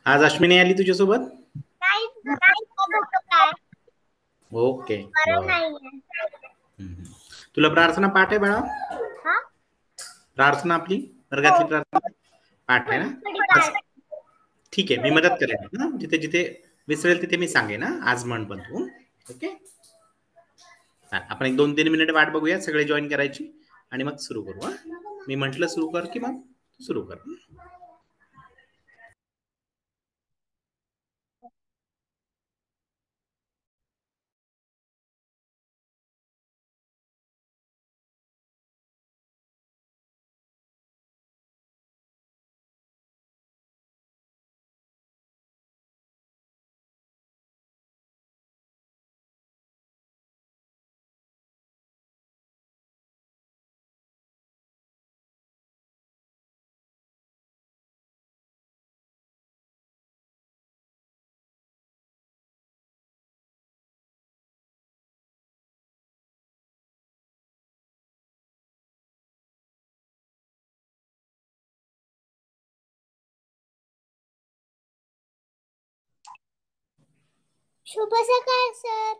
आज अश्विनी आली तुझ्यासोबत? ओके, तुला प्रार्थना पाठ आहे बाळा? प्रार्थना आपली वर्गातली प्रार्थना पाठ आहे ना? ठीक आहे, मी मदत करेन ना, जिथे जिथे विसरेल तिथे मी सांगेन ना. आज म्हण पण तू. ओके, आपण एक 2-3 मिनिट वाट बघूया, सगळे जॉईन करायची आणि मग सुरू करू. मी म्हंटल सुरू कर की मग सुरू कर. शुभ सकाळ सर.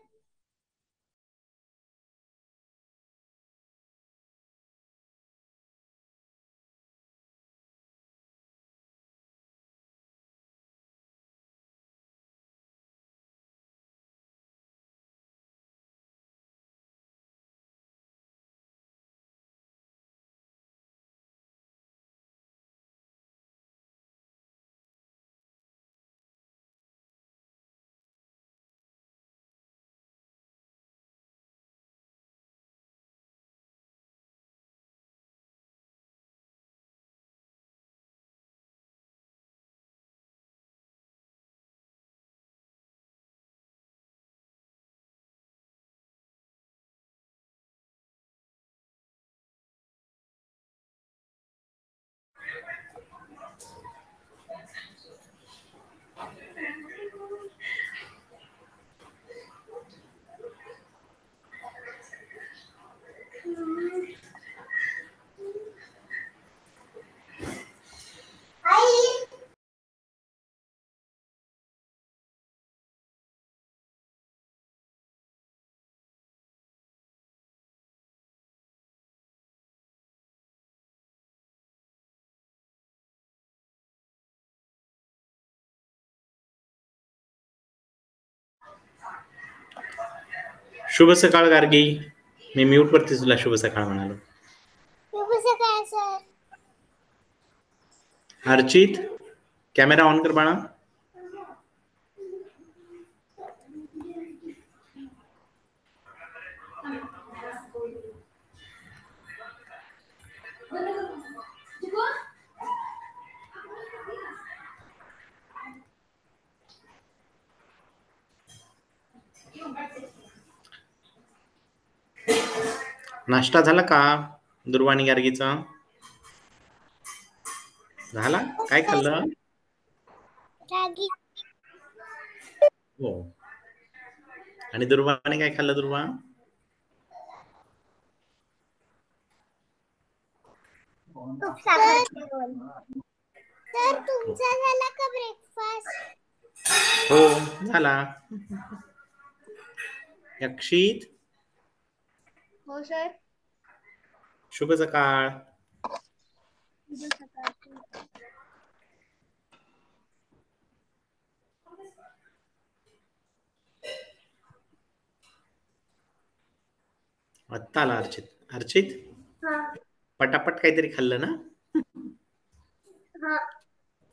शुभ सकाळ गार्गी. मी म्यूट वरती तुला शुभ सकाळ म्हणालो. शुभ सकाळ सर. अर्चित, कॅमेरा ऑन कर बाळा. नाश्ता झाला का दुर्वाणी गार्गीचा? झाला? काय खाल्लं? रागी. हो. आणि दुर्वाने काय खाल्लं दुर्वा? सर तुमचा झाला का ब्रेकफास्ट? हो झाला. अक्षित. हो सर. शुभ सकाळ. शुभ सकाळ. आत्ता आला अर्चित. अर्चित, पटापट काहीतरी खाल्लं ना?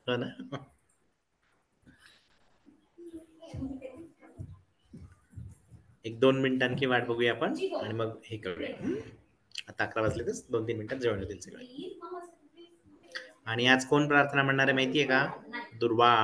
हो ना. एक 2 मिनिट आणखी वाट बघूया आपण आणि मग हे करूया. आता 11 वाजले तर 2-3 मिनिटात जेवण होतील सगळे. आणि आज कोण प्रार्थना म्हणणार आहे माहितीये का? दुर्वा.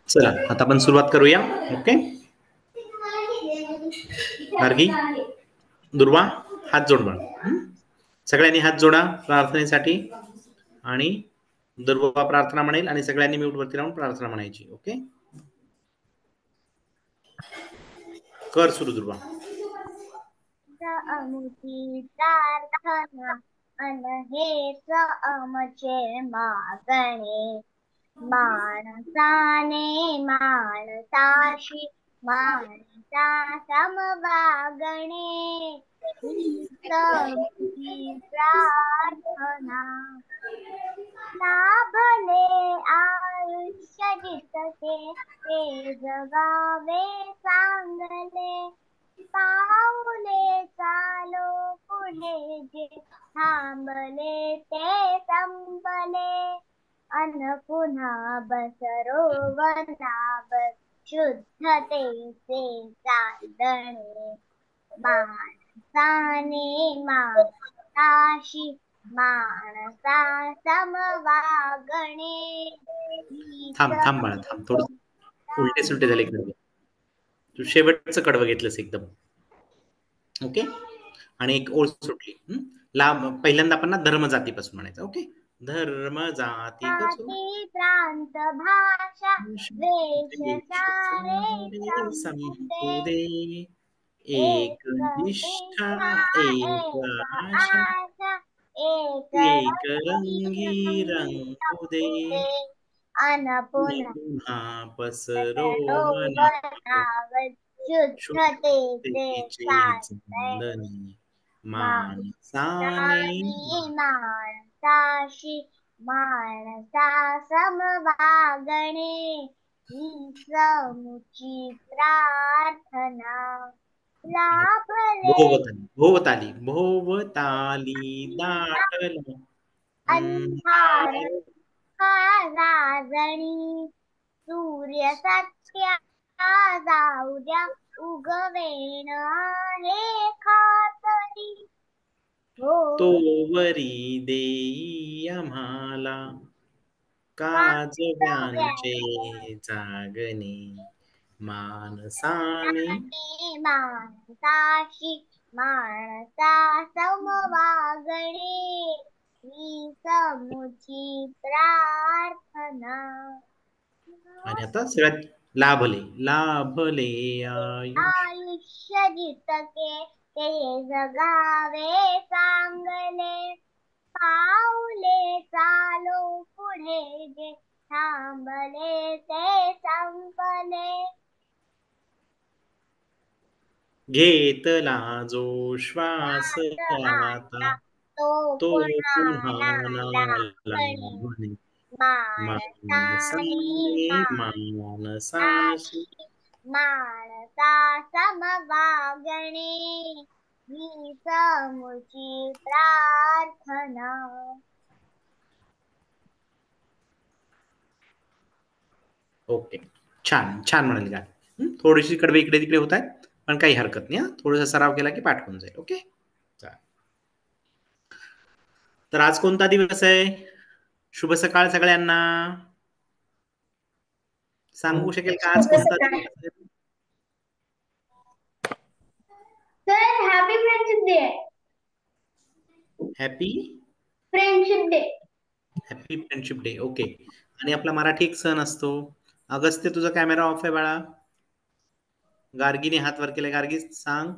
चला आता आपण सुरुवात करूया. ओके गार्गी, दुर्वा हात जोड बाळा. सगळ्यांनी हात जोडा प्रार्थनेसाठी आणि दुर्वा प्रार्थना म्हणेल आणि सगळ्यांनी म्यूट वरती राहून प्रार्थना म्हणायची. ओके कर सुरू दुर्वा. आमची प्रार्थना अन हेच आमचे मागणे, माणसाने माणसाशी माणसा समवागणे, हीच आमची प्रार्थना. लाभले आयुष्य जितके ते जगावे चांगले, पाऊले चालो पुढे जे थांबले ते संपले, अन पुन्हा बसरो वनावर शुद्धतेचे चांदणे, माणसाने माणसाशी माणसा समवागणे. थांब थांब बाळा थांब, थोडं उलटे सुलटे झाले कडवं. तू शेवटचं कडवं घेतलंस एकदम. ओके आणि एक ओळ सुटली. पहिल्यांदा आपण ना धर्म जातीपासून म्हणायचं. ओके धर्म जाती प्रांत भाषा वेश सारे संपुदे, एक निष्ठा एक आशा एक रंगी रंगुदे, अन पुन्हा पसरो वनावर शुद्धतेचे चांदणे, माणसाने माणसाशी माणसा समवागणे, हीच आमची प्रार्थना. लाभले भोवताली भोवताली दाटला अंधार राजणी, सूर्य सत्या जाऊ द्या उगवेण आहे खातरी, तोवरी देई आम्हाला काजव्यांचे जागणे, माणसाने माणसाशी माणसा समवागणे, ही समुची प्रार्थना. आणि आता सगळ्यात लाभले लाभले आयुष्य जितके ते जगावे चांगले, पाऊले चालो पुढे जे थांबले ते संपले, घेतला जो श्वास आता तो पुन्हा लागणे, माणसाने माणसाशी माणसा समवागणे, ही समुची प्रार्थना. ओके छान छान म्हणाली का. थोडीशी कडवे इकडे तिकडे होत आहेत पण काही हरकत नाही. थोडासा सराव केला की पाठ होऊन जाईल. ओके तर आज कोणता दिवस आहे. शुभ सकाळ सगळ्यांना. सांगू शकेल का आज कोणता दिवस आहे. Sir happy friendship day. Happy friendship day. Happy friendship day. Okay आणि आपला मराठी एक सण असतो. अगस्त्य तुझा कॅमेरा ऑफ आहे बाळा. गार्गीने हात वर केला. गार्गी सांग.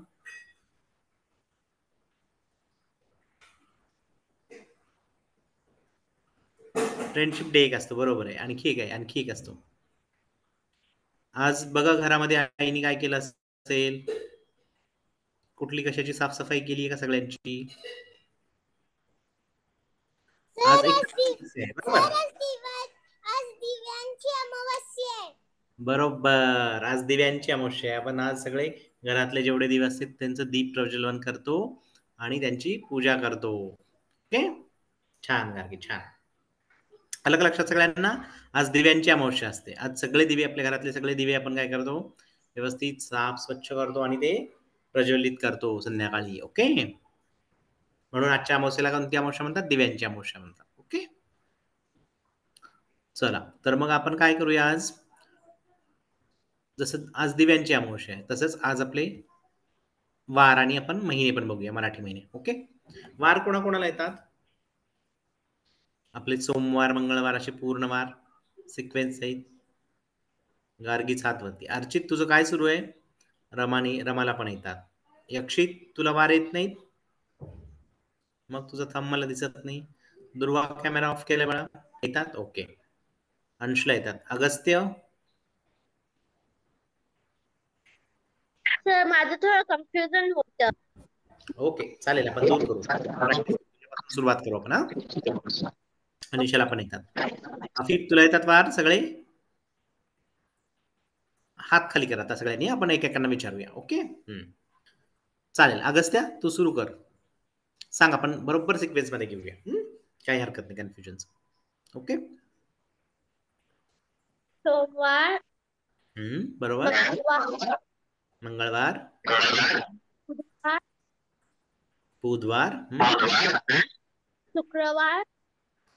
फ्रेंडशिप डे एक असतो बरोबर आहे. आणखी एक असतो. आज बघा घरामध्ये आईने काय केलं असेल. कुठली कशाची साफसफाई केली आहे का सगळ्यांची. आज दिव्यांची अमावस्या आहे. बरोबर आज दिव्यांची अमावस्या आहे. आपण आज सगळे घरातले जेवढे दिवे असतात त्यांचं दीप प्रज्वलन करतो आणि त्यांची पूजा करतो. ओके छान गार्गी छान. आलं का लक्षात सगळ्यांना. आज दिव्यांची अमावस्या असते. आज सगळे दिवे आपल्या घरातले सगळे दिवे आपण काय करतो व्यवस्थित साफ स्वच्छ करतो आणि ते प्रज्वलित करतो संध्याकाळी. ओके, म्हणून आजच्या अमावस्येला कोणती अमावस्या म्हणतात? दिव्यांची अमावस्या म्हणतात. ओके, चला तर मग आपण काय करूया आज, जसं आज दिव्यांची अमावस्या आहे तसंच आज आपले वार आणि आपण महिने पण बघूया, मराठी महिने. ओके, वार कोणाकोणाला येतात? आपले सोमवार, मंगळवार असे पूर्ण वार सिक्वेन्स सहित. गार्गी सातवती. अर्चित तुझं काय सुरू आहे? रमाला पण येतात. यक्षित तुला वार येत नाहीत, मग तुझं थंब मला दिसत नाही. दुर्वा कॅमेरा ऑफ केलाय बाळा. येतात. ओके, अंशला येतात. अगस्त्य सर माझं थोडं कन्फ्युजन होतं. ओके, चालेल, आपण दूर करू. सुरुवात करू आपण. हा, अनिशाला पण येतात. आफिफ तुला येतात वार सगळे? हात खाली करा आता सगळ्यांनी, आपण एकेकांना विचारूया. ओके, चालेल. अगस्त्या तू सुरू कर, सांग, आपण बरोबर सिक्वेन्स मध्ये घेऊया. काही हरकत नाही कन्फ्युजनच. ओके, सोमवार, बरोबर. मंगळवार, मंगळवार, बुधवार, बुधवार, शुक्रवार,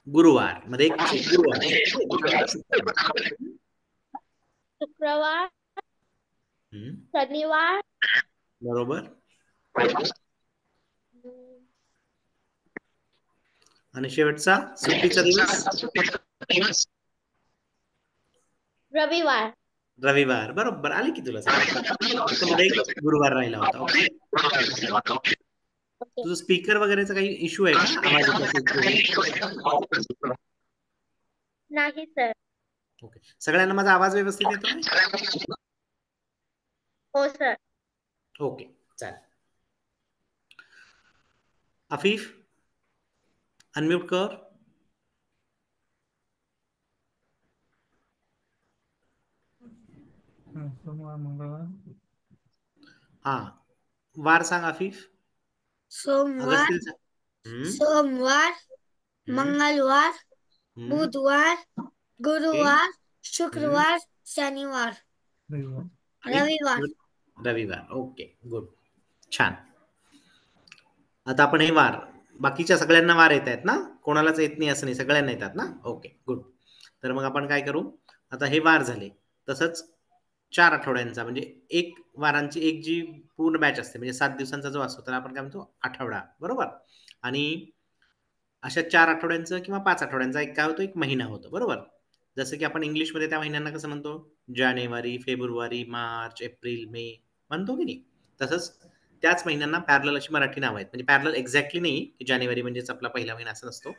गुरुवार मध्ये एक गुरुवार, शुक्रवार, शनिवार, बरोबर. आणि शेवटचा सुट्टीचा दिवस रविवार. रविवार. बरोबर, आले की तुला मध्ये गुरुवार राहिला होता. ओके, तुझं स्पीकर वगैरेचा काही इश्यू आहे का? आवाज नाही सर. ओके, सगळ्यांना माझा आवाज व्यवस्थित येतोय? हो सर. ओके, चालेल. अफीफ अनम्यूट कर. सोमवार, मंगळवार. हा, वार सांग अफीफ. सोमवार, मंगळवार, बुधवार, गुरुवार, शुक्रवार, शनिवार, रविवार. ओके, गुड, छान. आता आपण हे वार, बाकीच्या सगळ्यांना वार येत आहेत ना? कोणालाच येत नाही असं नाही, सगळ्यांना येतात ना? Okay, good. तर मग आपण काय करू, आता हे वार झाले, तसंच 4 आठवड्यांचा म्हणजे एक वारांची एक जी पूर्ण बॅच असते, म्हणजे 7 दिवसांचा जो असतो त्याला आपण काय म्हणतो? आठवडा. बरोबर. आणि अशा 4 आठवड्यांचं किंवा 5 आठवड्यांचा एक काय होतो? एक महिना होतो. बरोबर. जसं की आपण इंग्लिशमध्ये त्या महिन्यांना कसं म्हणतो? जानेवारी, फेब्रुवारी, मार्च, एप्रिल, मे म्हणतो की नाही? तसंच त्याच महिन्यांना पॅरलल अशी मराठी नावं आहेत. म्हणजे पॅरलल एक्झॅक्टली नाही की जानेवारी म्हणजेच आपला पहिला महिना असं नसतो.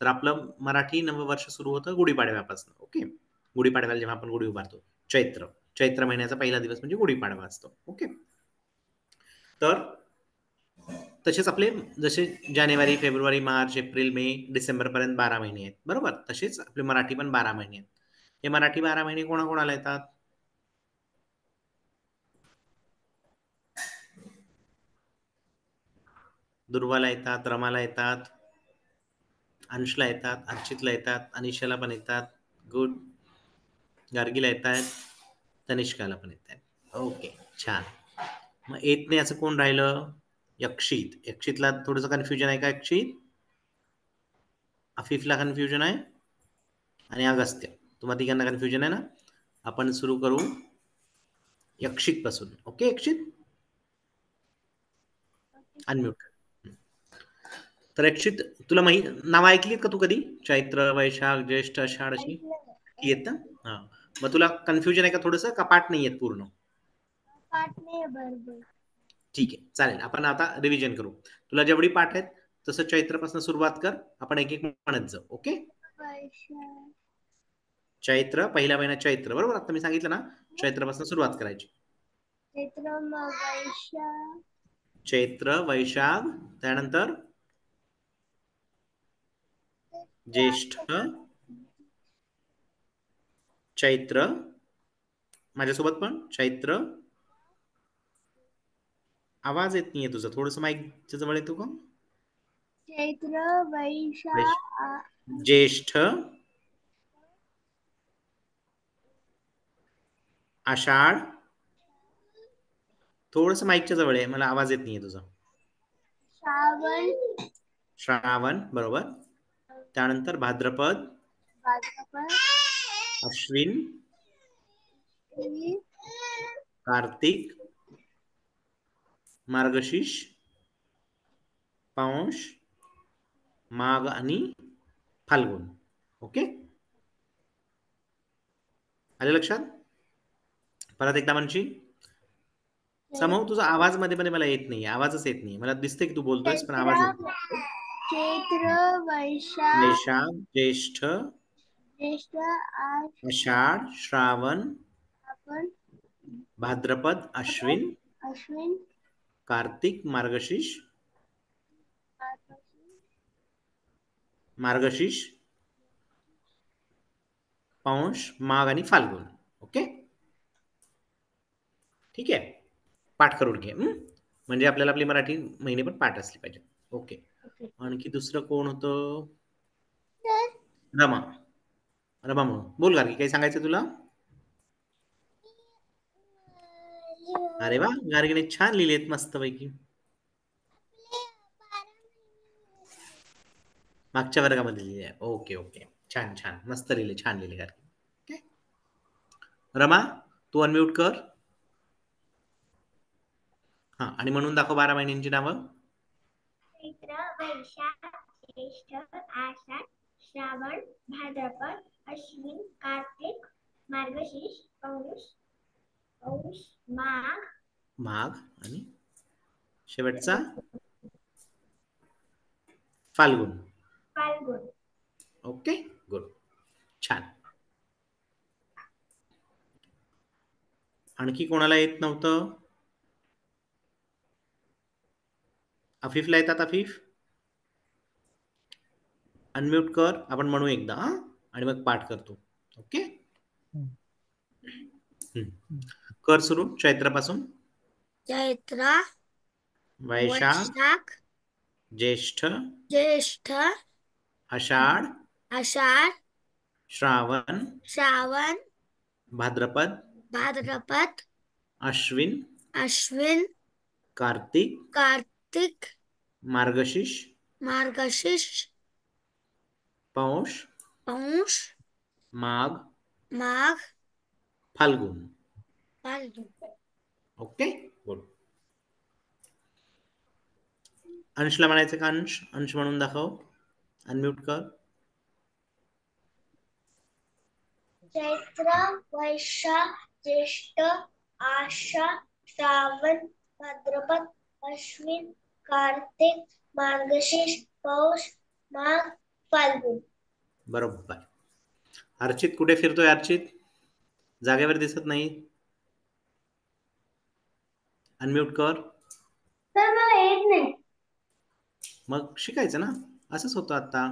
तर आपलं मराठी नववर्ष सुरू होतं गुढीपाडव्यापासून. ओके, गुढीपाडव्याला जेव्हा आपण गुढी उभारतो, चैत्र महिन्याचा पहिला दिवस म्हणजे गुढीपाडवा असतो. ओके, तर तसेच आपले जसे जानेवारी, फेब्रुवारी, मार्च, एप्रिल, मे, डिसेंबर पर्यंत 12 महिने आहेत. बरोबर. तसेच आपले मराठी पण 12 महिने आहेत. हे मराठी 12 महिने कोणाकोणाला येतात? दुर्वाला येतात, रमाला येतात, अंशला येतात, अर्चितला येतात, अनिशाला पण येतात. गुड. गार्गीला येत आहेत, तनिष्काला पण येत आहेत. ओके, छान. मग येत नाही असं कोण राहिलं? यक्षितला थोडंसं कन्फ्युजन आहे का? यक्षित, अफीफला कन्फ्युजन आहे आणि अगस्त्य, तुम्हाला तिघांना कन्फ्युजन आहे ना? आपण सुरू करू यक्षित पासून. Okay, Yakshit unmute. तर यक्षित तुला नाव ऐकलीत का तू कधी? चैत्र, वैशाख, ज्येष्ठ, आषाढ अशी येत ना? हा, मग तुला कन्फ्युजन आहे का थोडंसं, का पाठ नाही येत पूर्ण? पाठ नाही बरोबर. ठीक आहे, चालेल. आपण आता रिव्हिजन करू. तुला जेवढी पाठ आहेत तसं चैत्रपासून सुरुवात कर, आपण एक एक म्हणत जाऊ. ओके, चैत्र, पहिला महिना चैत्र. बरोबर, आता मी सांगितलं ना, चैत्रपासून सुरुवात करायची. चैत्र, वैशाख, त्यानंतर ज्येष्ठ, चैत्र, माझ्यासोबत पण चैत्र. आवाज येत नाहीये तुझा, थोडस माईकच्या जवळ येतो का? चैत्र, वैशाख, ज्येष्ठ, आषाढ, थोडस माईकच्या जवळ आहे, मला आवाज येत नाहीये तुझा. श्रावण. श्रावण बरोबर. त्यानंतर भाद्रपद. भाद्रपद. अश्विन. कार्तिक. मार्गशीर्ष. पौष. माघ आणि फाल्गुन. ओके, आले लक्षात? परत एकदा म्हणशील? समूह तुझा आवाज मध्ये मध्ये मला येत नाही, आवाजच येत नाही. मला दिसते की तू बोलतोयस पण आवाज येत नाही. चैत्र, वैशाख. वैशाख, ज्येष्ठ, आषाढ, श्रावण, भाद्रपद, अश्विन, कार्तिक, मार्गशीर्ष, पौष, माघ आणि फाल्गुन. ओके, ठीक आहे, पाठ करून घे. म्हणजे आपल्याला आपली मराठी महिने पण पाठ असले पाहिजे. ओके, आणखी दुसरं कोण होतं? रमा. रमा म्हणून बोल गार्गी, काही सांगायचं तुला? अरे वा, गार्गीने छान लिहिलेत मस्त पैकी. मागच्या वर्गामध्ये लिहिले. ओके ओके, छान छान, मस्त लिहिले, छान लिहिले गार्गी. ओके, रमा तू अनम्यूट कर. हा, आणि म्हणून दाखव 12 महिन्यांची नावं. चैत्र, वैशाख, ज्येष्ठ, आषाढ, श्रावण, भाद्रपद, अश्विन, कार्तिक, मार्गशीर्ष, पौष, माघ आणि शेवटचा फाल्गुन. ओके, गुड, छान. आणखी कोणाला येत नव्हतं? अफीफला येतात? अफीफ अनम्यूट कर, आपण म्हणू एकदा आणि मग पाठ करतो. ओके, कर सुरू. चैत्रापासून. चैत्र, वैशाख, ज्येष्ठ, आषाढ, श्रावण, भाद्रपद, अश्विन, कार्तिक, मार्गशीर्ष, पौष, माघ, फाल्गुन. Okay, good. अंशला म्हणायचं का? अंश म्हणून दाखव, अनम्यूट कर. चैत्र, वैशाख, ज्येष्ठ, आषाढ, श्रावण, भाद्रपद, अश्विन, कार्तिक, मार्गशीर्ष, पौष, माघ, फाल्गुन. बरोबर. अर्चित कुठे फिरतोय? अर्चित जागेवर दिसत नाही. अनम्यूट कर. तर मला येत नाही. मग शिकायचं ना, असंच होतं. आता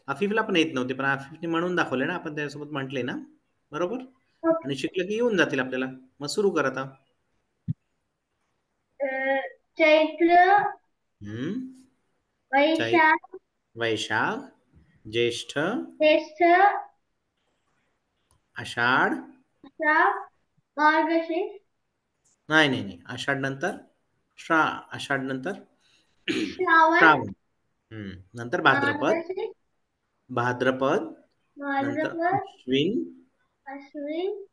अफीफला पण येत नव्हते, पण अफीफने म्हणून दाखवले ना, आपण त्यासोबत म्हटले ना, बरोबर. आणि शिकलं की येऊन जातील आपल्याला. मग सुरू कर आता. चैत्र, वैशाख, ज्येष्ठ, आषाढ, मार्गशीर्ष, नाही, आषाढ नंतर श्रावण, नंतर भाद्रपद, नंतर अश्विन,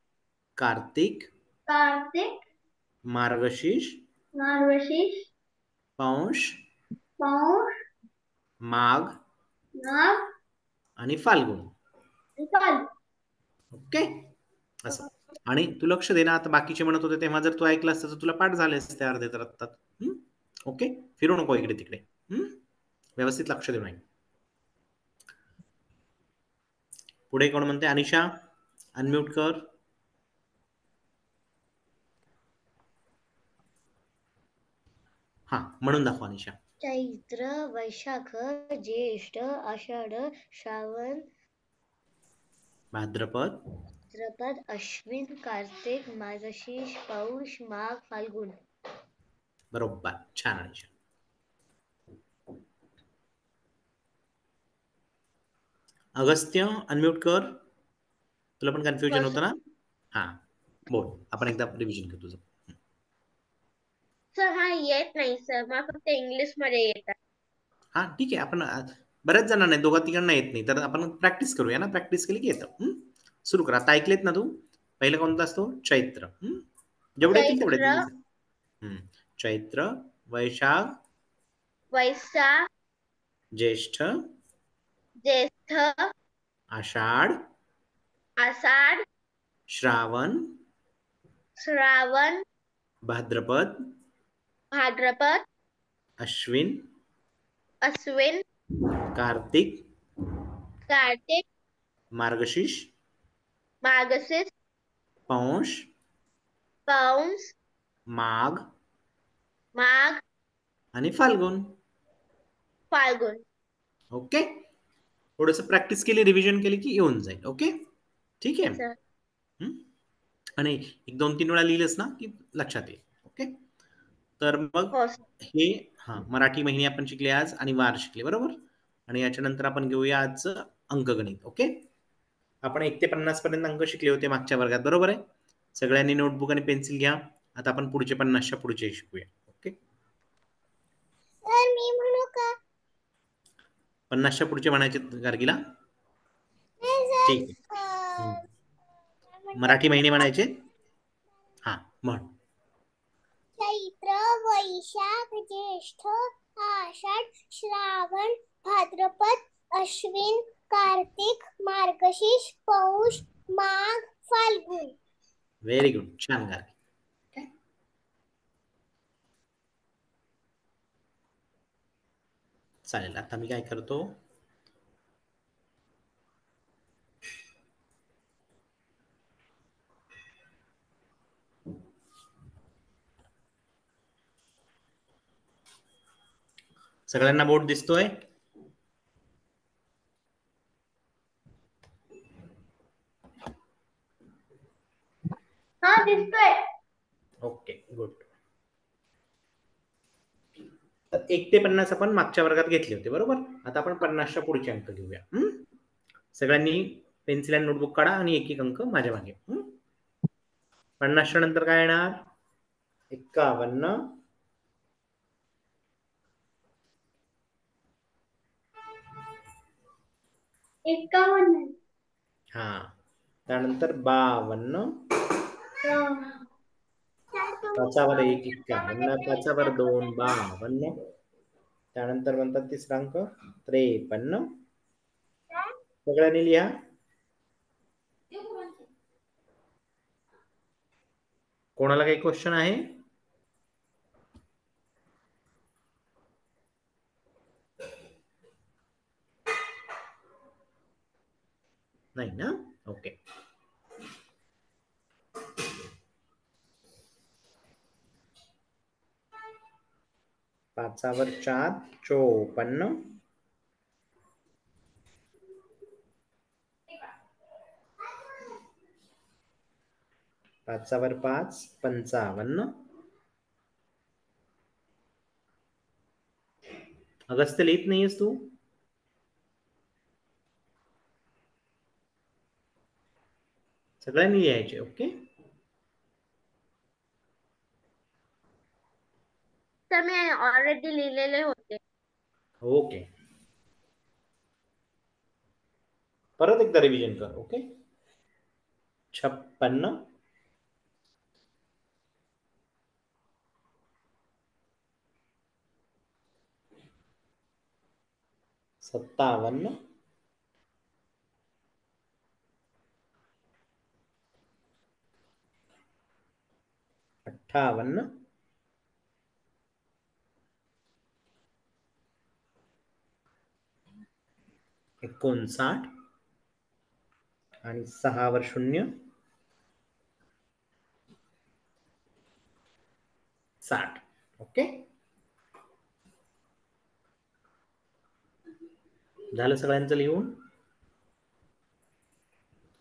कार्तिक, मार्गशीर्ष, पौष, माघ आणि फाल्गुन. ओके, असं. आणि तू लक्ष दे ना, आता बाकीचे म्हणत होते तेव्हा जर तू ऐकलं असतं तर तुला पाठ झाले असते अर्धे तर आत्ता. ओके, फिरू नको इकडे तिकडे. व्यवस्थित लक्ष देऊ नये. पुढे कोण म्हणते? अनिशा, अनम्यूट कर. हा, म्हणून दाखव अनिशा. चैत्र, वैशाख, ज्येष्ठ, आषाढ, श्रावण, भाद्रपद, अश्विन, कार्तिक, मार्गशीर्ष, पौष, माघ, फाल्गुन. बरोबर, छान अनिशा. अगस्त्य, अनम्यूट कर. तुला पण कन्फ्युजन होतं ना? हा, बोल, आपण एकदा रिव्हिजन कर तुझं. सर हा येत नाही सर, मला फक्त इंग्लिश मध्ये येतात. हा ठीक आहे, आपण बऱ्याच जणांना दोघा तिघांना येत नाही, तर आपण प्रॅक्टिस करूया ना, प्रॅक्टिस केली की येतं. सुरू करा. आता ऐकलेत ना तू? पहिला कोणता असतो? चैत्र. जेवढे येतील तेवढे. चैत्र, वैशाख, वैशाख, ज्येष्ठ, ज्येष्ठ, आषाढ, आषाढ, श्रावण, श्रावण, भाद्रपद, भाद्रपद, अश्विन, अश्विन, कार्तिक, कार्तिक, मार्गशीर्ष, मार्गशीर्ष, पौष, पौष, माघ माघ आणि फाल्गुन. फाल्गुन. ओके, थोडस प्रॅक्टिस केली, रिव्हिजन केली की येऊन जाईल. ओके, ठीक आहे. सर आणि एक 2-3 वेळा लिहिलंस ना की लक्षात येईल. ओके, तर मग हो सर. हे मराठी महिने आपण शिकले आज आणि वार शिकले, बरोबर. आणि याच्यानंतर आपण घेऊया आज अंकगणित. ओके, आपण 1 ते 50 पर्यंत अंक शिकले होते मागच्या वर्गात, बरोबर आहे. सगळ्यांनी नोटबुक आणि पेन्सिल घ्या. आता आपण पुढचे 50च्या पुढचे शिकूया. ओके, सर मी म्हणू का? 50च्या पुढचे म्हणायचे गार्गीला. ठीक आहे. मराठी महिने म्हणायचे. हा म्हण. चैत्र, वैशाख, ज्येष्ठ, आषाढ, श्रावण, भाद्रपद, अश्विन, कार्तिक, मार्गशीर्ष, पौष, माघ, फाल्गुन. व्हेरी गुड, छान गार्गी. चालेल, आता मी काय करतो, सगळ्यांना बोर्ड दिसतोय? हा दिसतोय. Okay, good. तर 1 ते 50 आपण मागच्या वर्गात घेतले होते, बरोबर. आता आपण 50च्या पुढचे अंक घेऊया. सगळ्यांनी पेन्सिल आणि नोटबुक काढा आणि एक एक अंक माझ्या मागे. 50च्या नंतर काय येणार? 51, 51, हा, त्यानंतर 52, पाचावर 1, 51, पाचावर 2, 52. त्यानंतर म्हणतात तिसरा अंक 53. सगळ्यांनी लिहा. कोणाला काही क्वेश्चन आहे? नाही ना? ओके. पाचावर 4, 54. पाचावर 5, 55. अगस्त लिहित नाहीयेस तू? सगळ्यांनी लिहायचे. ओके, तर मी ऑलरेडी लिहिलेले होते. ओके, परत एकदा रिव्हिजन कर. ओके, 56, 57, 58, 59 आणि 6 वर 0, 60. ओके, झालं सगळ्यांचं लिहून?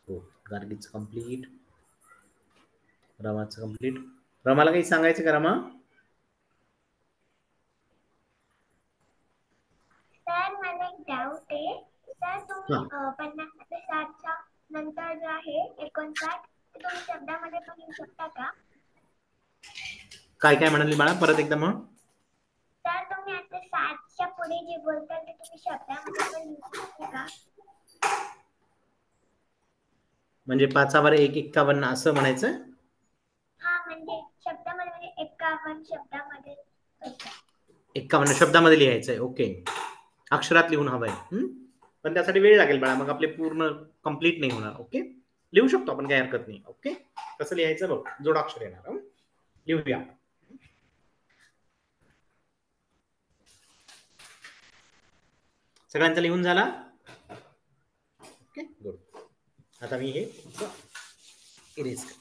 हो, गार्गीचं कम्प्लीट, रमाचं कम्प्लीट. रमाला काही सांगायचं का रमा? सर मला एक डाऊट आहे. सर तुम्ही 50 ते 60च्या नंतर जे आहे 59 ते तुम्ही शब्दामध्ये पण लिहू शकता का? काय काय म्हणाली बाळा, परत एकदा म्हण. तर तुम्ही आता 7च्या पुढे जे बोलताल ते तुम्ही शब्दामध्ये पण लिहू शकता का? म्हणजे 5×1 = 51 असं म्हणायचं. हा, म्हणजे शब्दामध्ये, म्हणजे 51 शब्दामध्ये. 51 शब्दामध्ये लिहायचंय. ओके, अक्षरात लिहून हवंय. पण त्यासाठी वेळ लागेल बाळा, मग आपले पूर्ण कंप्लीट नाही होणार. ओके, लिहू शकतो आपण, काही हरकत नाही. ओके, कसं लिहायचं बघ, जोडाक्षर येणार. लिहूया. सगळ्यांचा लिहून झाला? Okay, good. आता मी हे इरेज कर.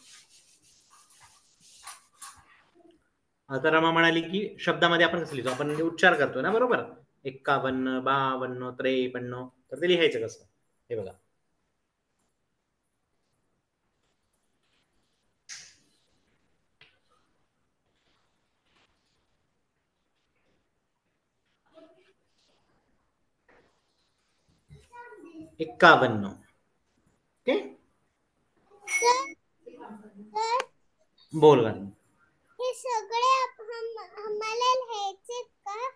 आता रमा म्हणाली की शब्दामध्ये आपण कसं लिहितो, आपण उच्चार करतो ना, बरोबर. 51, 52, 53, तर ते लिहायचं कसं, हे बघा. एक्कावन्न. ओके, बोल. हे सगळे आम्हाला लिहायचे का?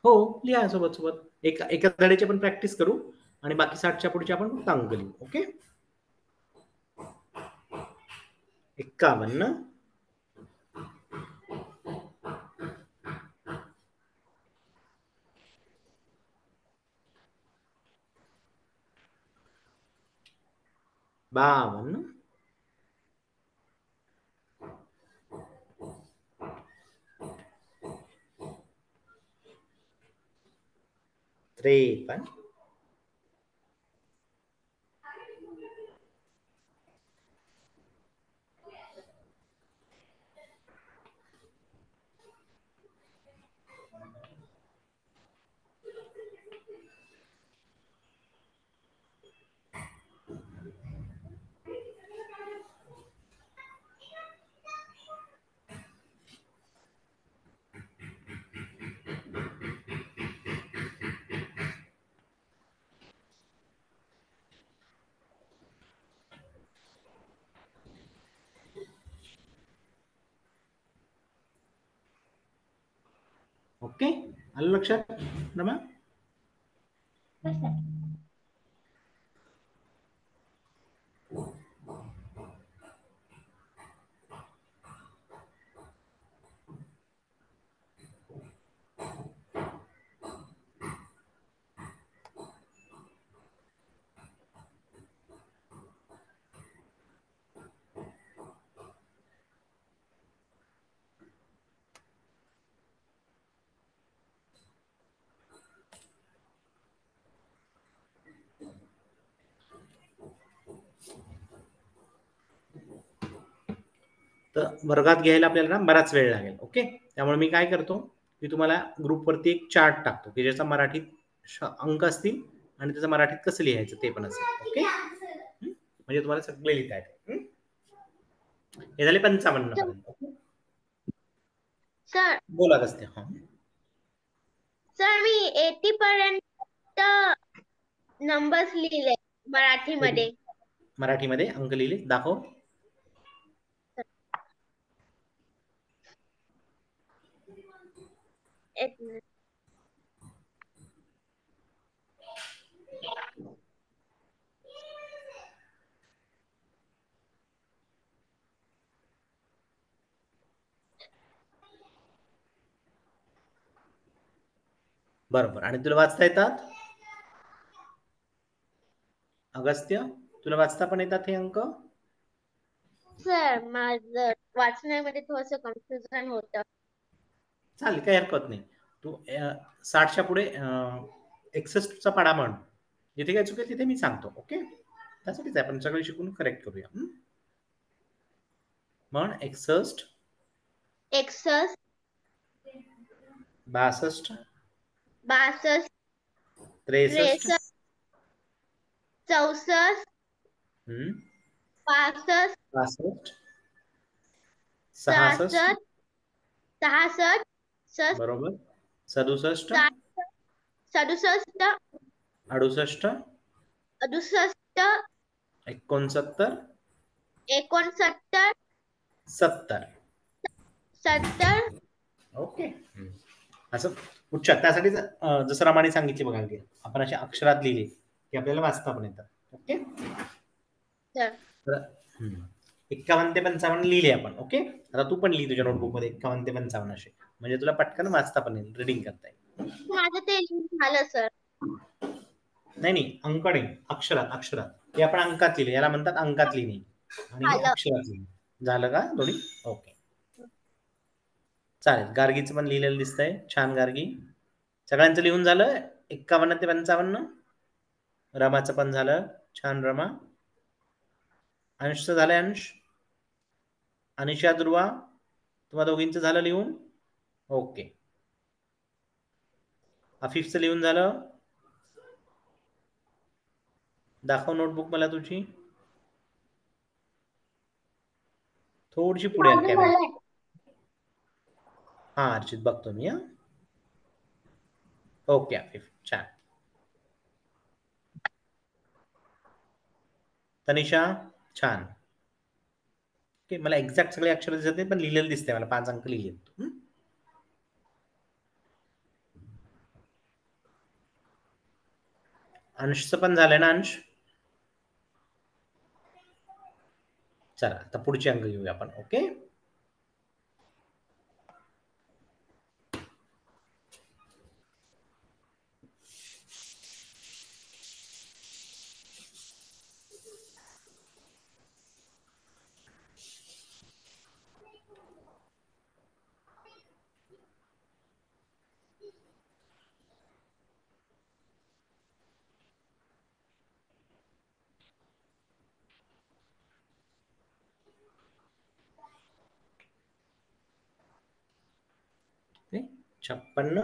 हो, लिहा सोबत सोबत. एका धड्याची पण प्रॅक्टिस करू आणि बाकी 60च्या पुढचे आपण फक्त अंक लिहू. ओके, 51, 52, 53, ओके, आलं लक्षात रमा? तर वर्गात घ्यायला आपल्याला बराच वेळ लागेल. ओके, त्यामुळे मी काय करतो की तुम्हाला ग्रुपवरती एक चार्ट टाकतो की ज्याचा मराठीत अंक असतील आणि त्याचं मराठीत कसं लिहायचं ते पण असेल. ओके, म्हणजे तुम्हाला सगळे लिहिता येते. हे झाले 55 पर्यंत. सर, बोला कसते. हा सर, मी 80 पर्यंत नंबर्स लिहिले मराठीमध्ये. मराठीमध्ये अंक लिहिले, दाखव. एक मिनिट. बरोबर, आणि तुला वाचता येतात अगस्त्य? तुला वाचता पण येतात हे अंक? सर, माझं वाचण्यामध्ये थोडस कन्फ्युजन होतं. चालेल, काही हरकत नाही. तू 60च्या पुढे 61चा पाढा म्हण. जिथे काय चुकेल तिथे मी सांगतो. ओके, त्यासाठीच आपण सगळे शिकून करेक्ट करूया. म्हण 61, 61, 62, 62, 63, 63, 64, 65, 65, 66, 66, 66, बरोबर, 67, 67, 68, 68, 69, 69, 70, 70. ओके. असं उच्चार त्यासाठी जसं रमाने सांगितले बघा की आपण अशा अक्षरात लिहिले की आपल्याला वाचता पण येतात. ओके. तर 51 ते 55 लिहिले आपण. ओके. आता तू पण लिही तुझ्या नोटबुक मध्ये 51 ते 55 असे, म्हणजे तुला पटकन वाचता पण येईल, रिडिंग करता येईल. माझं ते झालं सर. नाही अंक नाही, अक्षरात हे आपण अंकात लिहिले, याला म्हणतात अंकात लिहिणे आणि हे अक्षरात लिहिणे. झालं का थोडी? ओके चालेल. गार्गीचं पण लिहिलेलं दिसतंय, छान गार्गी. सगळ्यांचं लिहून झालं 51 ते 55. रमाचं पण झालं, छान रमा. अंशचं झालंय अंश. अनिशा, ध्रुवा तुम्हा दोघींचं झालं लिहून? ओके. आफिफचं लिहून झालं? दाखव नोटबुक मला तुझी. थोडीशी पुढे आण कॅमेरा. हा अर्चित बघतो मी. हा ओके आफिफ छान. तनिषा छान. ओके. मला एक्झॅक्ट सगळे अक्षर दिसत नाही पण लिहिलेलं दिसतंय मला, 5 अंक लिहिले. अंशचं पण झालंय ना अंश? चला आता पुढचे अंक घेऊया आपण. ओके. ओके. 56.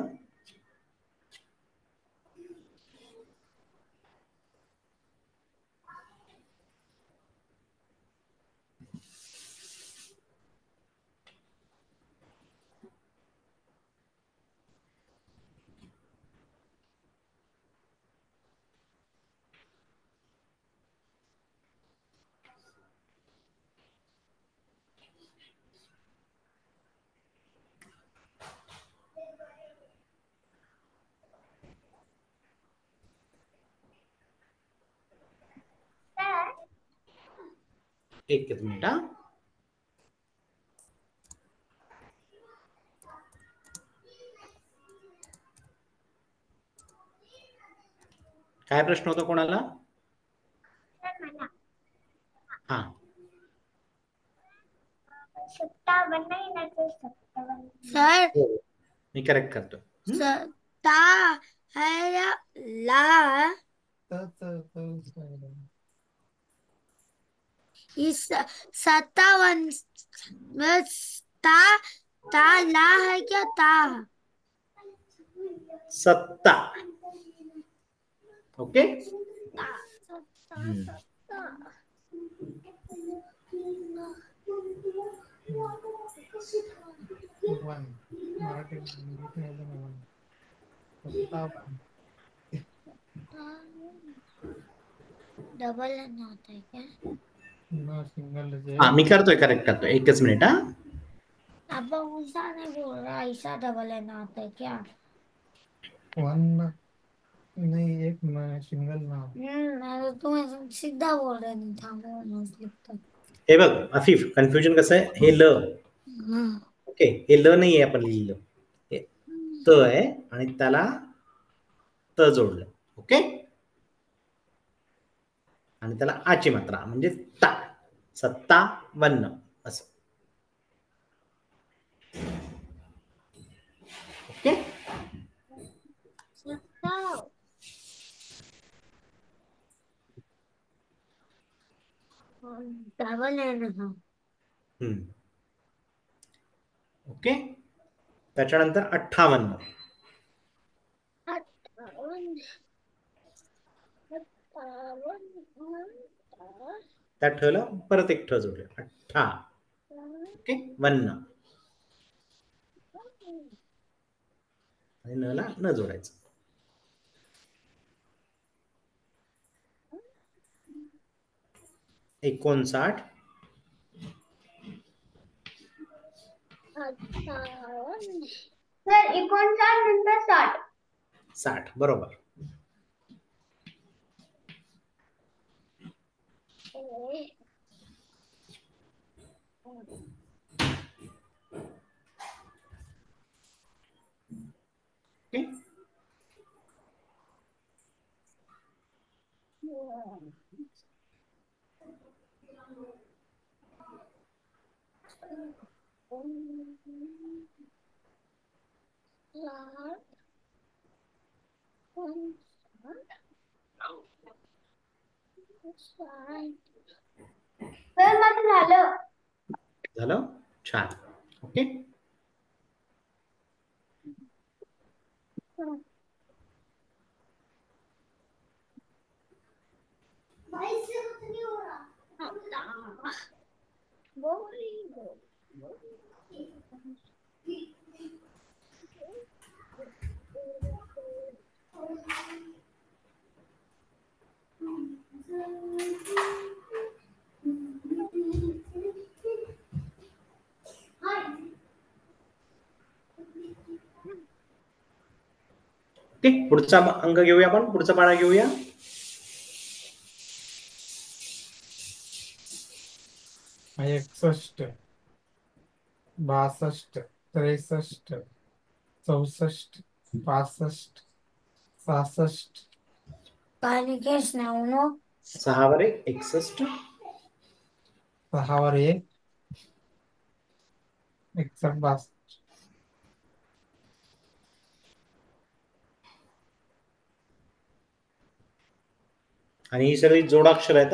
एकच मिनिट. हा काय प्रश्न होता कोणाला? हा 57 नाही ना, 57. सर मी करेक्ट करतो. ता है ला इस 57 में ता ला है क्या? ता सत्ता. ओके. डबल एन होता है क्या? हा मी करतोय, करेक्ट करतोय. एकच मिनिट. हा अब ऐसा नहीं बोल रहा, ऐसा डबल एन आता है क्या? नहीं, एक सिंगल नाम. तुम सीधा बोल रहे नहीं था, लिखता. हे बघ आफिफ, कन्फ्युजन कसं आहे, हे ल ओके, हे ल नाहीये आपण लिहिलं, हे त आहे आणि त्याला त जोडलं. ओके. आणि त्याला आची मात्रा म्हणजे ता. 57 असं. ओके. Double N. ओके. त्याच्यानंतर 58. त्यात ठेवलं, परत एक ठ जोडलं, 8. ओके. 1 आणि न ला न जोडायचं. 59. सर 59 नंतर 60. 60 बरोबर. ओके. सर माझं झालं. झालं. छान. ओके. ओके. पुढचा अंक घेऊया आपण. पुढचा पाढा घेऊया. 61, 62, 63, 64, 65, 66. काय निकेश ना उनो 6 वर 61. 6 वर 1, 61, 62. आणि ही सगळी जोडाक्षर आहेत.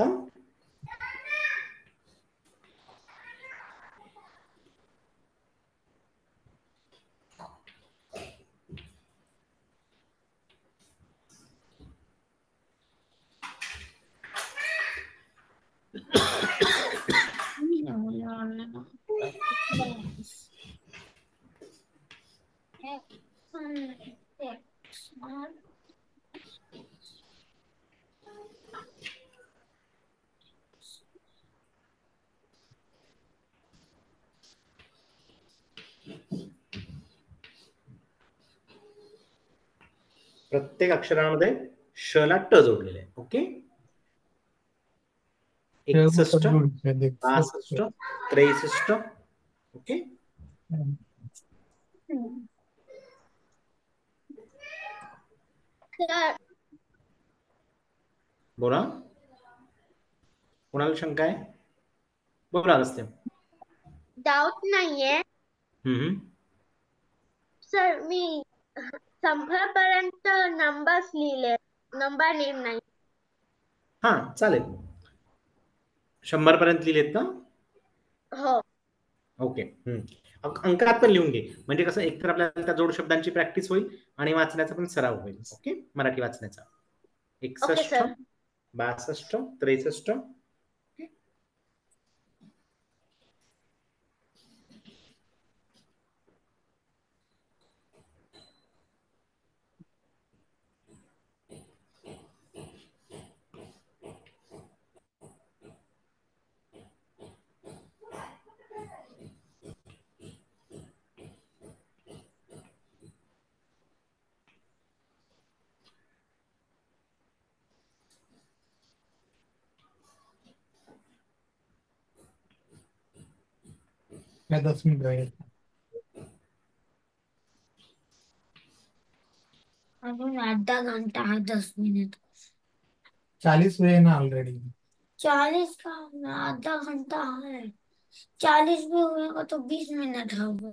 प्रत्येक अक्षरामध्ये श ला ट जोडलेले आहे. ओके. 61, 62, 63. ओके. बोला. कोणाला शंका आहे? बोला रस्ते. डाऊट नाहीये सर. मी 100 पर्यंत नंबर्स लिहिले, नंबर नेम नाही. हा चालेल. 100 पर्यंत लिहिलेत ना? हो. ओके. अंकात पण लिहून घे. म्हणजे कसं एकतर आपल्याला त्या जोड शब्दांची प्रॅक्टिस होईल आणि वाचण्याचा पण सराव होईल. ओके. मराठी वाचण्याचा. 61, 62, 63. मैं 10 मिनट रहे अजून आधा घंटा है. 10 मिनट 40 हुए ना ऑलरेडी. 40 का आधा घंटा है. 40 भी हुएगा तो 20 मिनट होगा.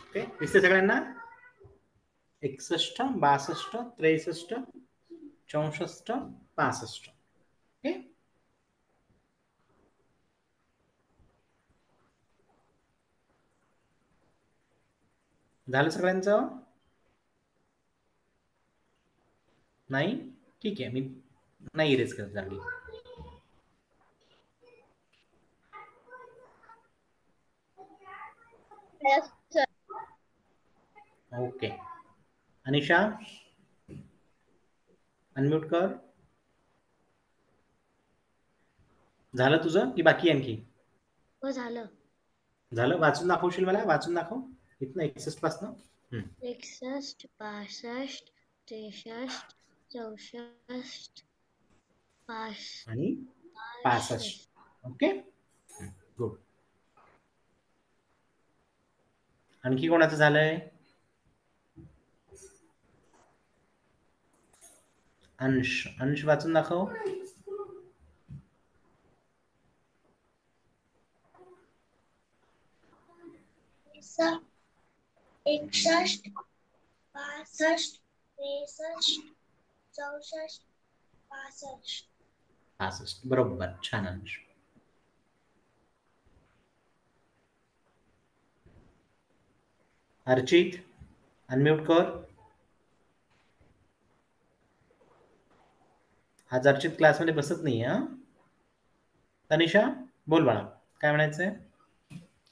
ओके. दिसते सगळ्यांना? 61, 62, 63, 64, 65. ओके. झालं सगळ्यांचं? नाही. ठीक आहे. मी नाही इरेज करत जागी. ओके. अनिशा अनम्यूट कर. झालं तुझं की बाकी आणखी? हो झालं. झालं? वाचून दाखवशील मला? वाचून दाखव इथनं 61 पासनं. 61, 62, 63, 64, 5 आणि 65. Okay, good. आणखी कोणाचं झालंय? अंश. अंश वाचून दाखव. स- 61, 62, 63, 64, 65. 65. बरोबर, छान अंश. अर्चित, अनम्यूट कर. आज अर्चित क्लासमध्ये बसत नाही. तनिषा बोल बाळा, काय म्हणायचंय?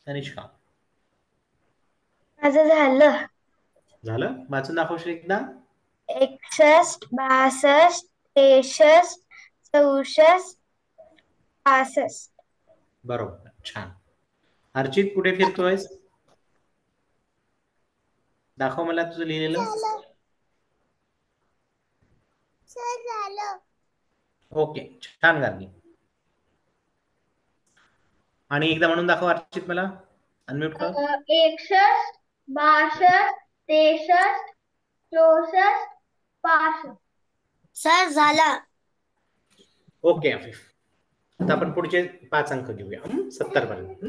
तनिष्का. माझं झालं. झालं? वाचून दाखवशील एकदा? 61, 62, 63, 64, 65. बरोबर, छान. अर्चित कुठे फिरतोयस? दाखव मला तुझं लिहिलेलं. झालं. ओके, छान गार्गी. आणि एकदा म्हणून दाखव अर्चित मला. अनम्यूट कर. 61, 62, 63, 64, 65. सर झालं. ओके आफिफ. आता आपण पुढचे 5 अंक घेऊया. 70 पर्यंत.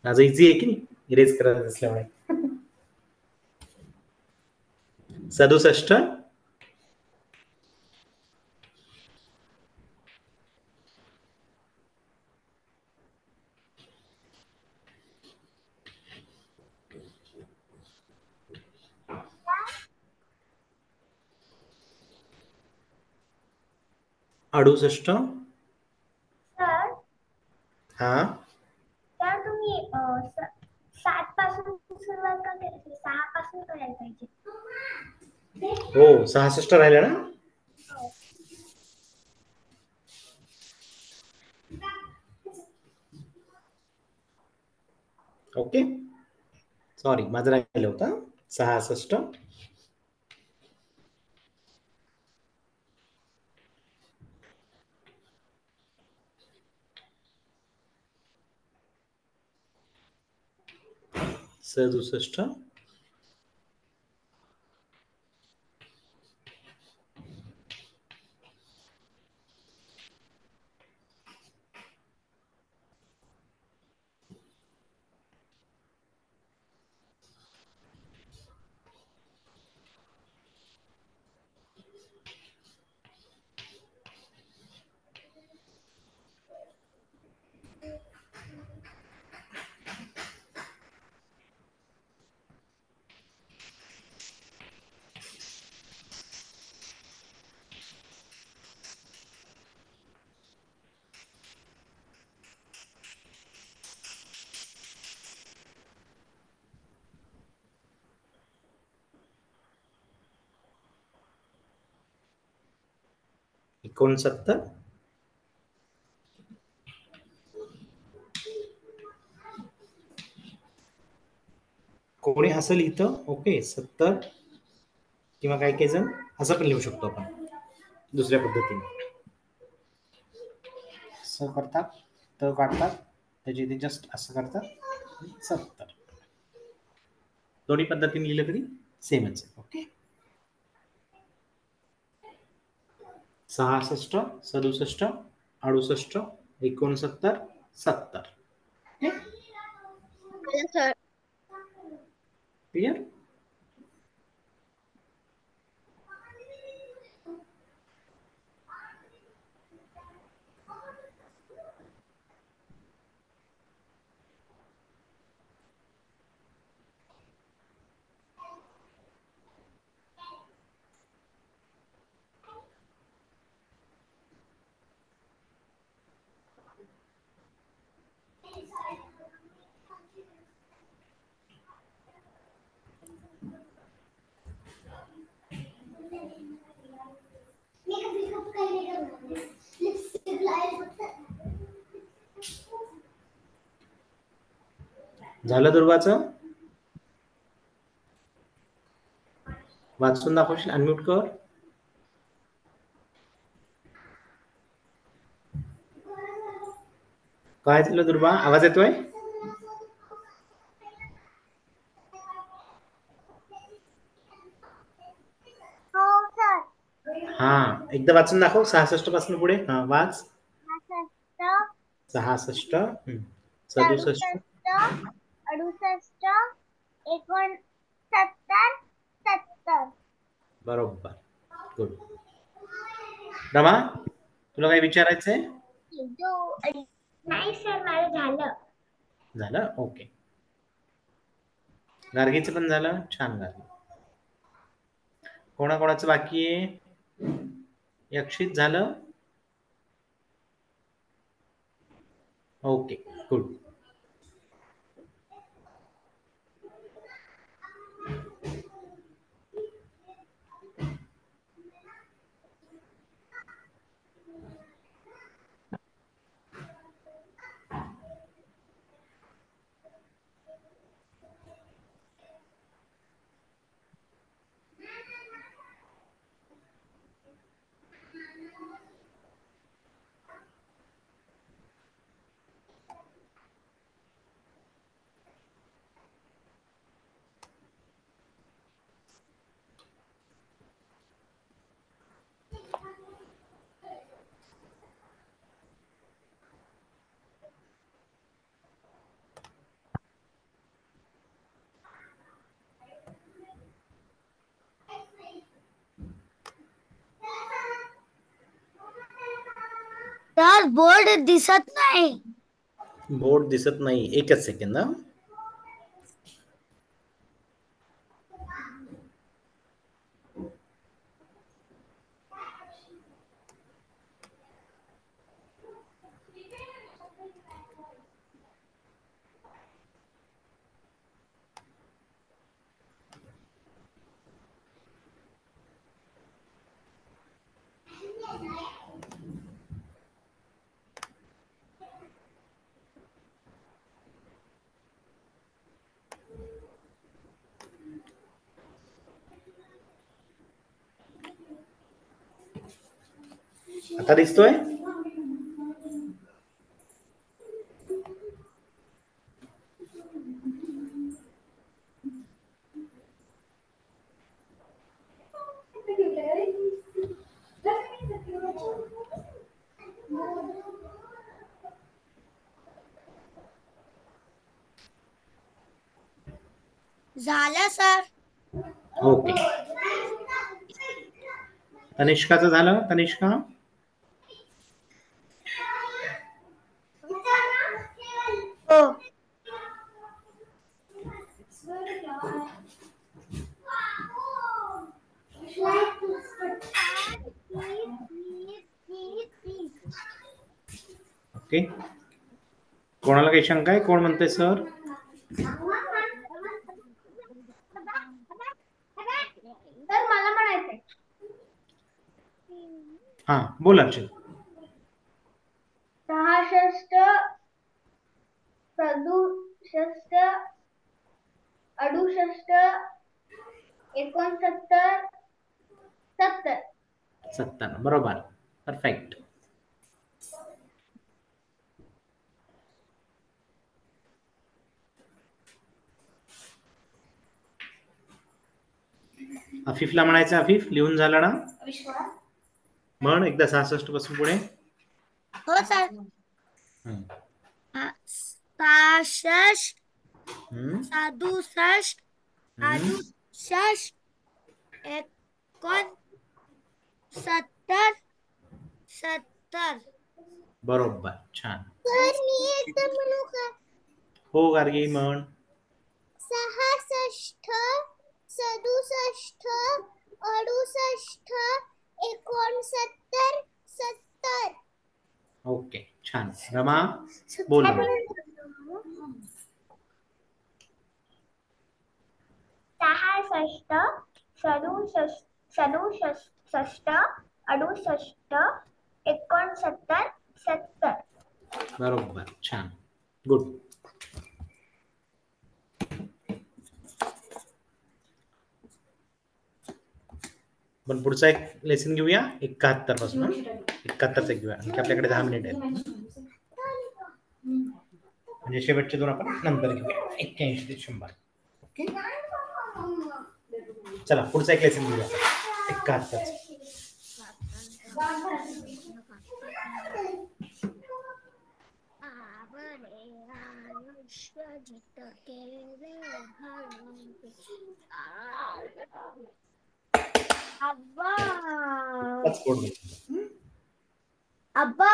माझं इझी आहे की नाही इरेज करत असल्यामुळे. 67, 68. सर हा, तर तुम्ही 7 पासून सुरुवात का केली? 6 पासून करायला पाहिजे. हो 66 राहिलं ना. हो. ओके, सॉरी माझं राहिलं होतं. 66, 67, 69. कोणी असं लिहितं. ओके, 70 किंवा काही काही जण असं पण लिहू शकतो आपण दुसऱ्या पद्धतीने. असं करतात, त काढतात, त्याची ते जस्ट असं करतात. 70 दोन्ही पद्धतीने लिहिलं तरी सेमच आहे. ओके, 66, 67, 68, 69, 70. Sir clear? झालं दुर्वाचं? वाचून दाखवशील? अनम्यूट कर. काय झालं दुर्वा? आवाज येतोय? हो सर. हा, एकदा वाचून दाखव 66 पासून पुढे. हा, वाच. 66, 67, 68, 69, 70. बरोबर. गुड. रमा, तुला काही विचारायचंय? नाही सर, माझं झालं. झालं? ओके. गार्गीचं पण झालं? छान. गार्गी. कोणाकोणाचं बाकी आहे? यक्षित झालं? Okay, good. सर, बोर्ड दिसत नाही. बोर्ड दिसत नाही. एकच सेकंद. आता दिसतोय? झालं सर. ओके. तनिष्काचं झालं? तनिष्का? हो. ओके. कोणाला काही शंका आहे? कोण म्हणते सर? तर मला म्हणायचंय. हा, बोल अर्जुन. 66, 67, 68, 69, 70. 57. बरोबर. परफेक्ट. अफीफला म्हणायचं. अफीफ, लिहून झालं ना? म्हण एकदा 66 पासून पुढे. हो सर. 66, 67, 68, 69, 70. बरोबर. छान. सर, मी एकदा म्हणू का? हो गार्गी, म्हण. 66, 67, 68, 69, 70. ओके, छान. रमा, बोल. 66, 67, 68, 68 69 70. बरोबर, छान, गुड. पण पुढचा एक लेसन घेऊया 71 पासून. 71चा घेऊया, आणखी आपल्याकडे 10 मिनिट आहेत. म्हणजे शेवटचे दोन आपण नंतर घेऊया, 81 ते 100. ओके, चला पुढचा एक लेसन घेऊया 71. अब्बा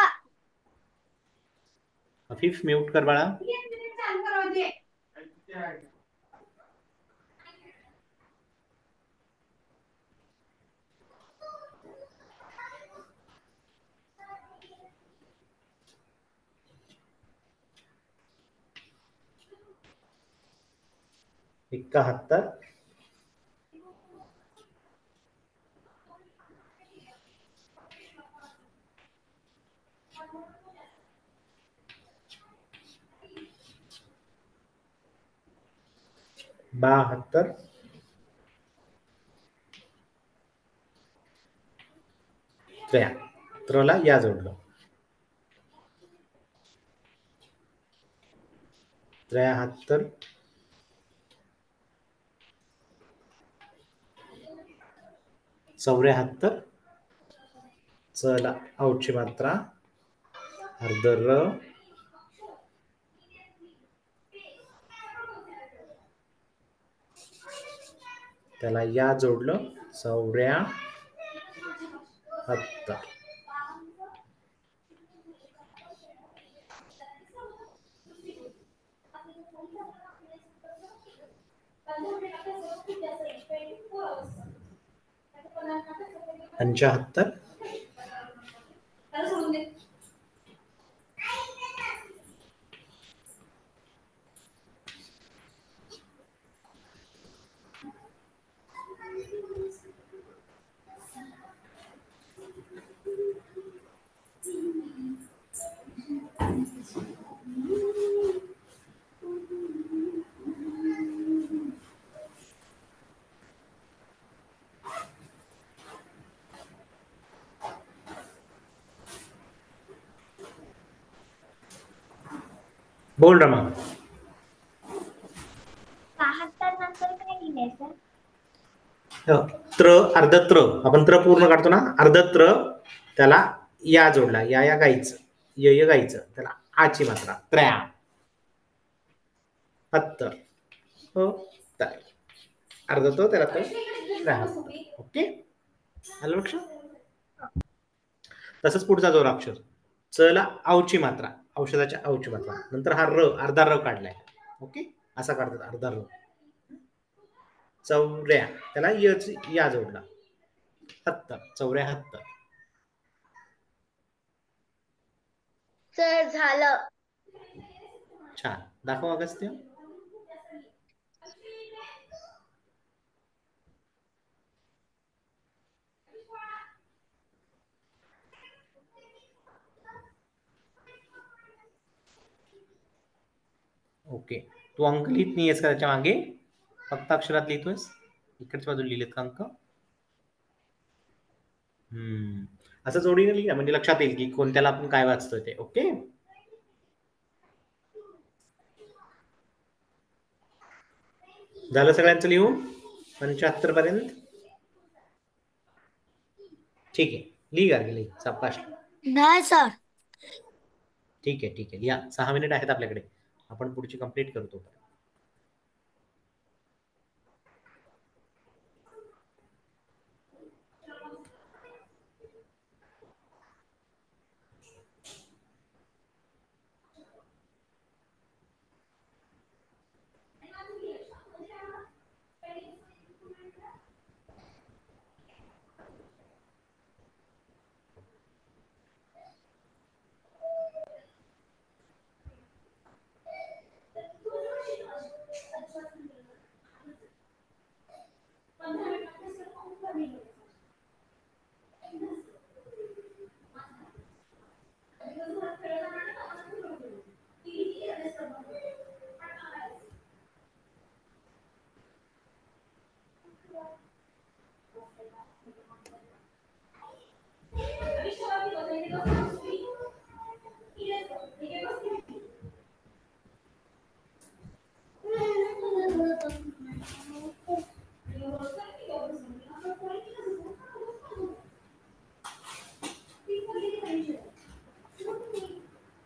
अफीफ म्यूट कर बाळा. एकाहत्तर, बहात्तर, त्र्याहत्तरला या जोडलं, 73, 74, चला औची मात्रा अर्ध र, त्याला या जोडलं 74. पंचाहत्तर, बोल रमा. 72 नंतर काय लिहायचं? त्र अर्धत्र, आपण त्र पूर्ण काढतो ना, अर्धत्र त्याला या जोडला, या गायचं, य गायचं, त्याला आची मात्रा 73. अर्ध तो त्याला तो 73. ओके, आलं लक्षात? तसंच पुढचा जोर अक्षर चला औची मात्रा, औषधाच्या औची मात्रा, नंतर हा र, अर्धा र काढलाय. ओके, असा काढतात अर्धा र. चौऱ्या, त्याला या जोडला 70, 74. सर झालं. छान, दाखव अगस्त्य. ओके, तू अंक लिहित नाहीयेस का त्याच्या मागे, फक्त अक्षरात लिहितोयस? इकडच्या बाजूला लिहिलेत का अंक? असं जोडीने लिहा, म्हणजे लक्षात येईल की कोणत्याला आपण काय वाचतोय ते. ओके, झालं सगळ्यांचं लिहून 75 पर्यंत? ठीक आहे, लिही गार्गी, लिही सावकाश. नाही सर. ठीक आहे, ठीक आहे, लिहा. 6 मिनिट आहेत आपल्याकडे, आपण पुढची कंप्लीट करतो.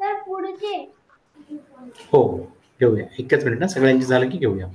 तर पुढचे हो घेऊया, एकच मिनिट ना, सगळ्यांची झालं की घेऊया.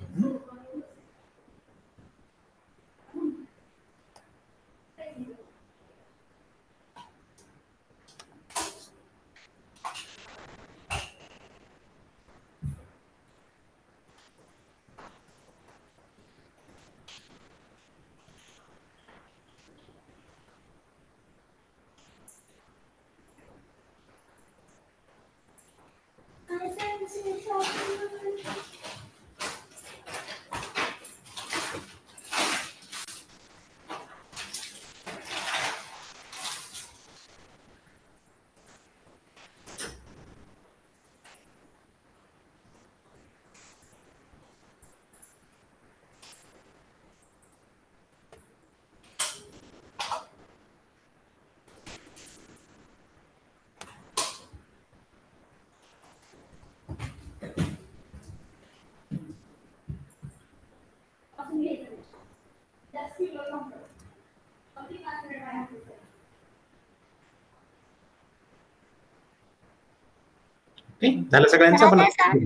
ओके, झालं सगळ्यांचं? आपण झालं सर.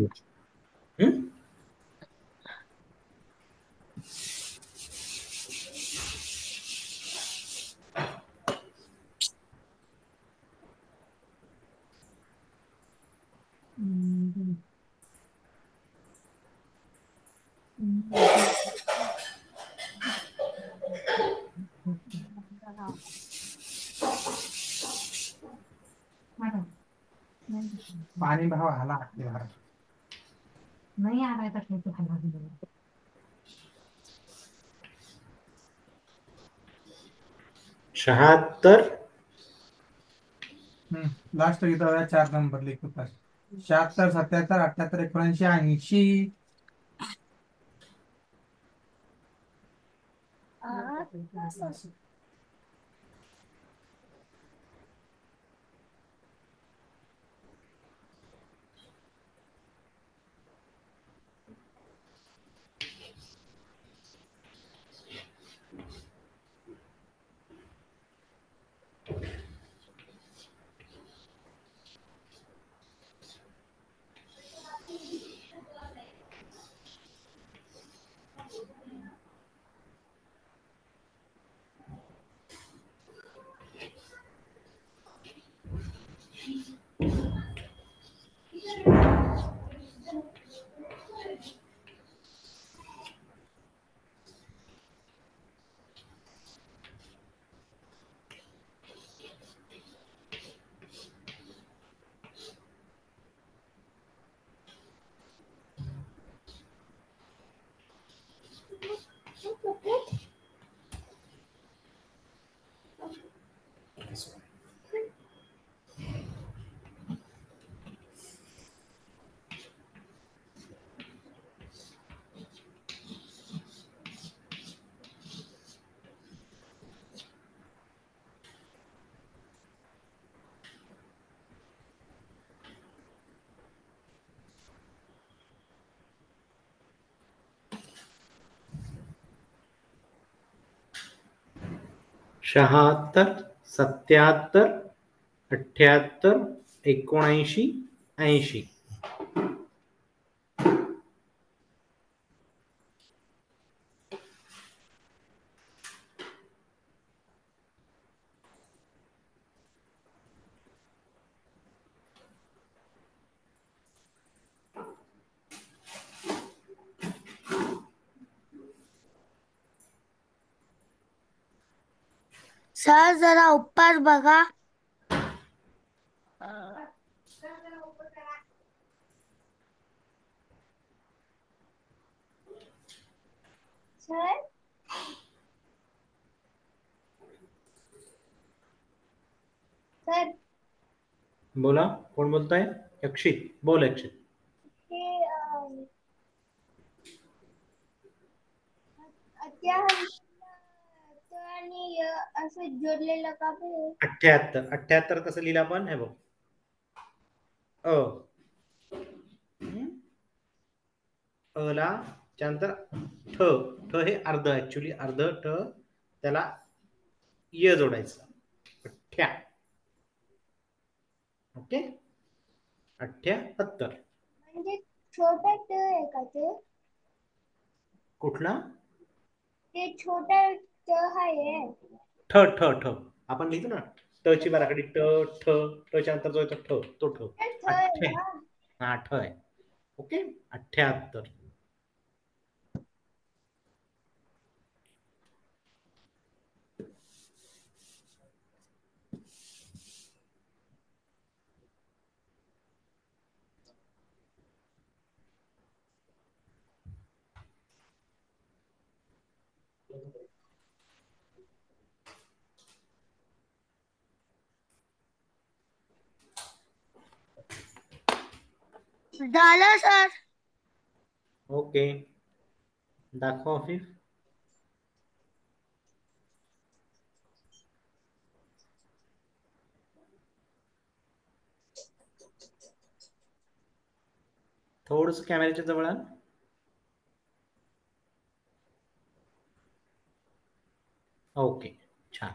हम्म? पानी भाव आला नहीं आ रहा है तक तो खाना भी नहीं. 76. लास्ट इथं 4 नंबर लिखतो 76 77 78 79 80. शहात्तर 77 78 79 80. सर जरा ऊपर बघा. सर सर बोला, कोण बोलताय? अक्षित, बोल अक्षित. हे आणि असं जोडलेलं का बरं? 78 78 कसं लिहिलं आपण हे बघ अ हम्म? अला त्यानंतर ठ ठ हे अर्ध ऍक्च्युली अर्ध ठ त्याला य जोडायचं अठ्ठ्या ओके 78 म्हणजे छोटा ट आहे का ते? कुठला ते छोटा ट आहे. ठ ठ ठ आपण लिहितो ना ट ची बाराखडी ट ठ ट च्या नंतर जो येतो ठ तो ठ ते ठ आहे अठ्ठे ना? हा ठ आहे ओके 78 झालं सर. ओके दाखवा ऑफिस थोडस कॅमेऱ्याच्या जवळ आण ओके छान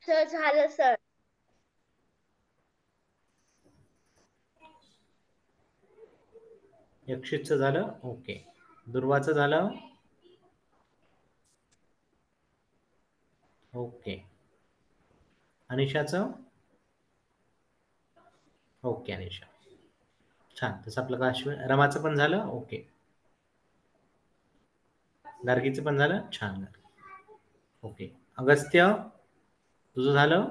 सर झालं सर. यक्षितचं झालं ओके दुर्वाचं झालं ओके अनिशाचं ओके अनिशा छान तसं आपलं का रमाचं पण झालं ओके गार्गीचं पण झालं छान ओके अगस्त्य तुझं झालं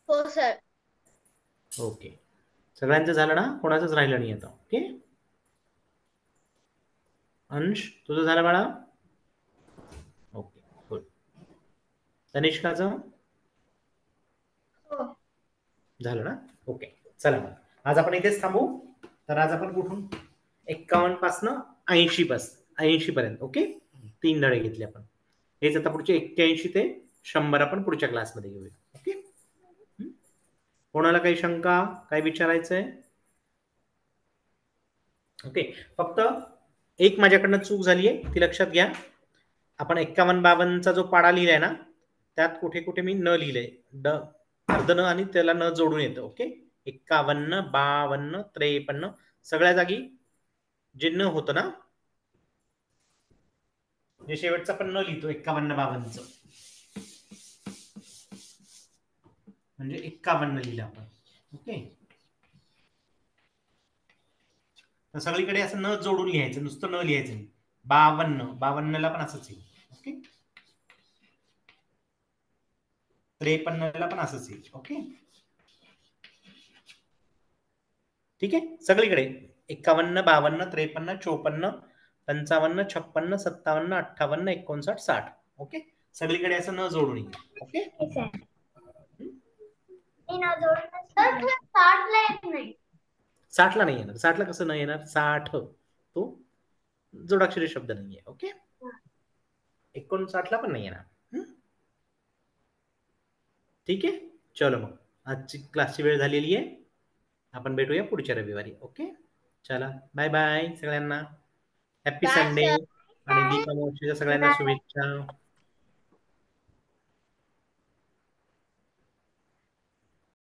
हो सर. ओके सगळ्यांचं झालं ना कोणाचंच राहिलं नाही आता ओके अंश तुझं झालं बाळा ओके गुड तनिष्काचं हो. झालं ना ओके चला मग आज आपण इथेच थांबू तर आज आपण कुठून 51 पासनं 80 पर्यंत ओके 3 धडे घेतले आपण हेच आता पुढचे 81 ते 100 आपण पुढच्या क्लासमध्ये घेऊया ओके कोणाला काही शंका काय विचारायचंय ओके फक्त एक माझ्याकडनं चूक झाली आहे ती लक्षात घ्या आपण 51-52चा जो पाडा लिहिलाय ना त्यात कुठे कुठे मी न लिहिलंय ड अर्ध न आणि त्याला न जोडून येतं ओके 51 52 53 सगळ्या जागी जे न होतं ना जे शेवटचा पण न लिहितो 51-52चं म्हणजे 51 लिहिलं आपण ओके तर सगळीकडे असं न जोडून लिहायचं नुसतं न लिहायचं नाही 52ला पण असंच येईल ओके 53ला पण असंच येईल ओके ठीक आहे सगळीकडे 51 52 53 54 55 56 57 58 59 60 ओके सगळीकडे असं न जोडून येईल ओके सर 60ला येत नाही 60ला नाही येणार 60ला कसं नाही येणार 60 तो जोडाक्षरी शब्द नाहीये ओके 59ला पण नाही येणार ठीक आहे चलो मग आजची क्लासची वेळ झालेली आहे आपण भेटूया पुढच्या रविवारी ओके चला बाय बाय सगळ्यांना हॅपी बाय संडे सर. आणि दीपावलीच्या सगळ्यांना शुभेच्छा